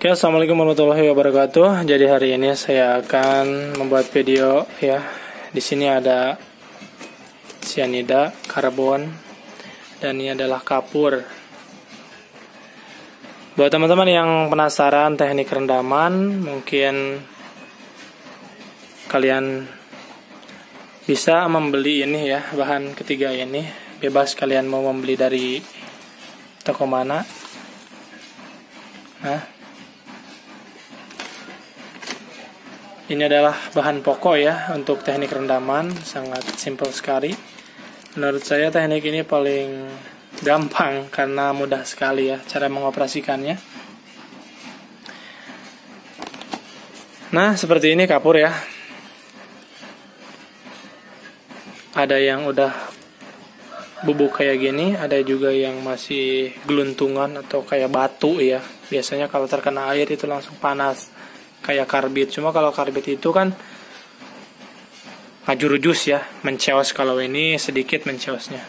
Oke, assalamualaikum warahmatullahi wabarakatuh. Jadi hari ini saya akan membuat video ya. Di sini ada cyanida, karbon, dan ini adalah kapur. Buat teman-teman yang penasaran teknik rendaman, mungkin kalian bisa membeli ini ya, bahan ketiga ini. Bebas kalian mau membeli dari toko mana. Nah, ini adalah bahan pokok ya untuk teknik rendaman, sangat simpel sekali. Menurut saya teknik ini paling gampang karena mudah sekali ya cara mengoperasikannya. Nah, seperti ini kapur ya. Ada yang udah bubuk kayak gini, ada juga yang masih geluntungan atau kayak batu ya. Biasanya kalau terkena air itu langsung panas kayak karbit. Cuma kalau karbit itu kan ngajurujus ya, menceos. Kalau ini sedikit menceosnya.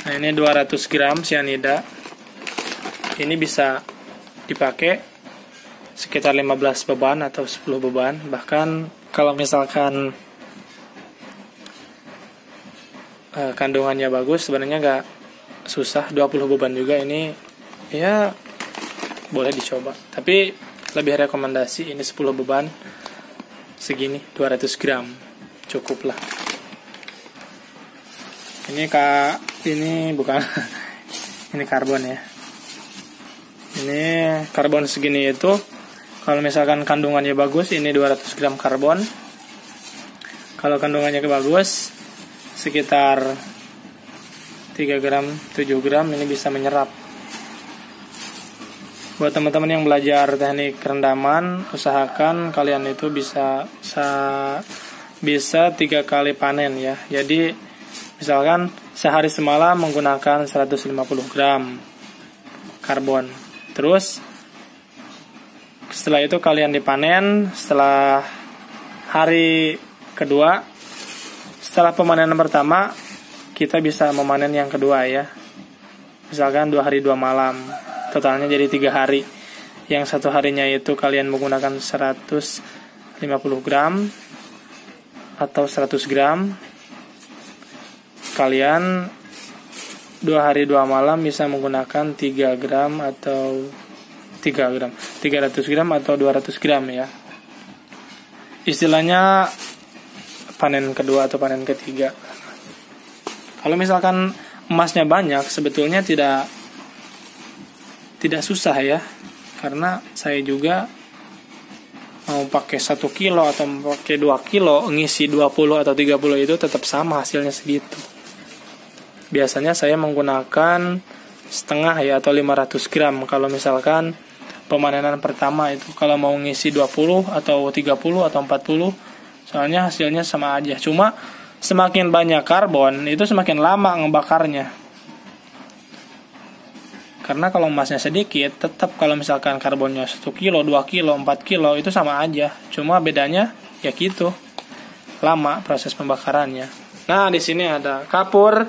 Nah, ini 200 gram cyanida. Ini bisa dipakai sekitar 15 beban atau 10 beban. Bahkan kalau misalkan kandungannya bagus, sebenarnya nggak susah, 20 beban juga ini ya boleh dicoba. Tapi lebih rekomendasi ini 10 beban segini, 200 gram cukup lah. Ini bukan ini karbon ya. Ini karbon segini itu kalau misalkan kandungannya bagus, ini 200 gram karbon. Kalau kandungannya bagus sekitar 3 gram, 7 gram ini bisa menyerap. Buat teman-teman yang belajar teknik rendaman, usahakan kalian itu bisa 3 kali panen ya. Jadi misalkan sehari semalam menggunakan 150 gram karbon. Terus setelah itu kalian dipanen setelah hari kedua. Setelah pemanenan pertama, kita bisa memanen yang kedua ya. Misalkan 2 hari 2 malam. Totalnya jadi 3 hari. Yang satu harinya itu kalian menggunakan 150 gram atau 100 gram. Kalian 2 hari 2 malam bisa menggunakan 3 gram atau 3 gram, 300 gram atau 200 gram ya. Istilahnya panen kedua atau panen ketiga. Kalau misalkan emasnya banyak, sebetulnya tidak susah ya, karena saya juga mau pakai 1 kilo atau pakai 2 kilo ngisi 20 atau 30 itu tetap sama hasilnya segitu. Biasanya saya menggunakan setengah ya atau 500 gram kalau misalkan pemanenan pertama itu. Kalau mau ngisi 20 atau 30 atau 40, soalnya hasilnya sama aja. Cuma semakin banyak karbon itu semakin lama ngebakarnya. Karena kalau emasnya sedikit, tetap kalau misalkan karbonnya 1 kilo, 2 kilo, 4 kilo, itu sama aja. Cuma bedanya ya gitu, lama proses pembakarannya. Nah, di sini ada kapur.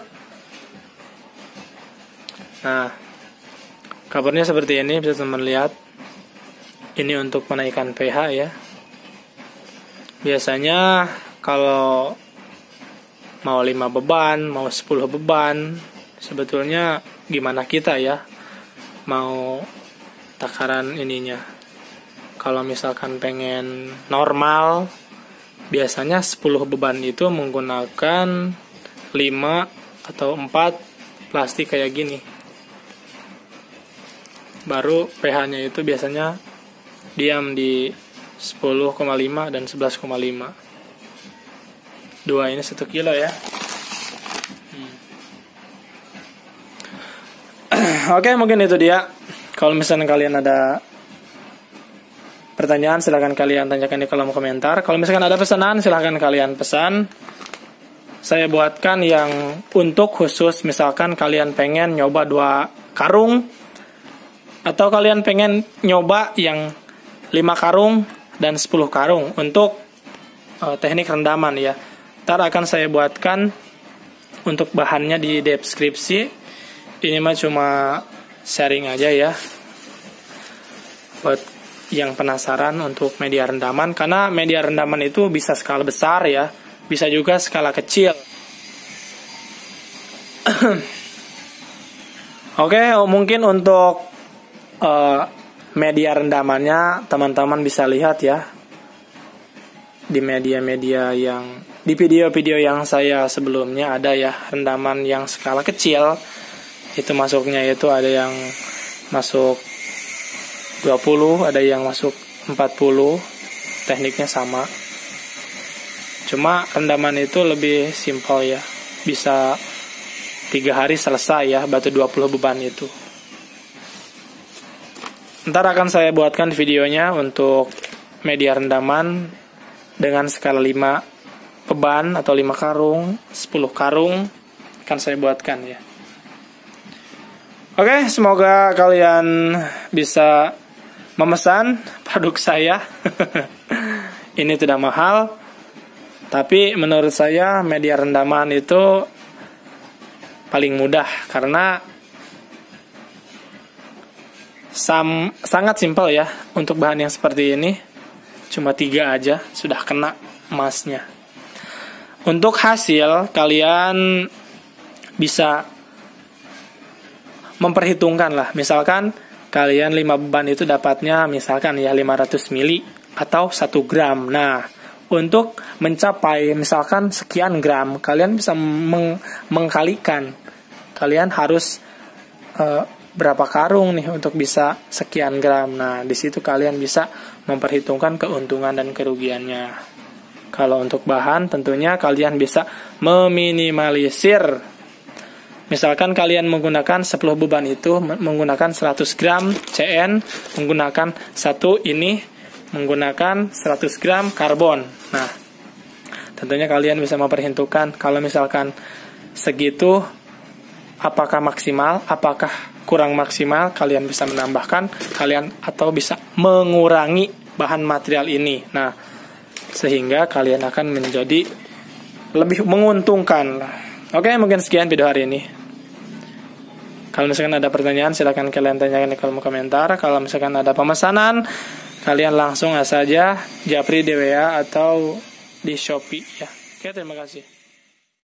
Nah, kapurnya seperti ini, bisa teman lihat. Ini untuk menaikkan pH ya. Biasanya kalau mau 5 beban, mau 10 beban, sebetulnya gimana kita ya mau takaran ininya. Kalau misalkan pengen normal, biasanya 10 beban itu menggunakan 5 atau 4 plastik kayak gini. Baru pH-nya itu biasanya diam di 10,5 dan 11,5. 2 ini 1 kilo ya. Oke, mungkin itu dia. Kalau misalnya kalian ada pertanyaan, silahkan kalian tanyakan di kolom komentar. Kalau misalkan ada pesanan, silahkan kalian pesan. Saya buatkan yang untuk khusus, misalkan kalian pengen nyoba 2 karung, atau kalian pengen nyoba yang 5 karung dan 10 karung untuk teknik rendaman ya. Ntar akan saya buatkan untuk bahannya di deskripsi. Ini mah cuma sharing aja ya buat yang penasaran untuk media rendaman, karena media rendaman itu bisa skala besar ya, bisa juga skala kecil. Oke, mungkin untuk media rendamannya teman-teman bisa lihat ya di media-media yang di video-video yang saya sebelumnya ada ya, rendaman yang skala kecil itu masuknya itu ada yang masuk 20, ada yang masuk 40, tekniknya sama. Cuma rendaman itu lebih simpel ya, bisa 3 hari selesai ya, batu 20 beban itu. Ntar akan saya buatkan videonya untuk media rendaman dengan skala 5 beban atau 5 karung, 10 karung akan saya buatkan ya. Oke, semoga kalian bisa memesan produk saya. Ini tidak mahal, tapi menurut saya media rendaman itu paling mudah karena sangat simpel ya. Untuk bahan yang seperti ini cuma 3 aja sudah kena emasnya. Untuk hasil kalian bisa memperhitungkan lah, misalkan kalian 5 beban itu dapatnya misalkan ya 500 mili atau 1 gram. Nah, untuk mencapai misalkan sekian gram, kalian bisa mengkalikan. Kalian harus berapa karung nih untuk bisa sekian gram. Nah, di situ kalian bisa memperhitungkan keuntungan dan kerugiannya. Kalau untuk bahan tentunya kalian bisa meminimalisir. Misalkan kalian menggunakan 10 beban itu menggunakan 100 gram CN, menggunakan satu ini menggunakan 100 gram karbon. Nah, tentunya kalian bisa memperhitungkan kalau misalkan segitu apakah maksimal, apakah kurang maksimal, kalian bisa menambahkan kalian atau bisa mengurangi bahan material ini. Nah, sehingga kalian akan menjadi lebih menguntungkan. Oke, mungkin sekian video hari ini. Kalau misalkan ada pertanyaan, silahkan kalian tanyakan di kolom komentar. Kalau misalkan ada pemesanan, kalian langsung saja japri di WA atau di Shopee ya. Oke, terima kasih.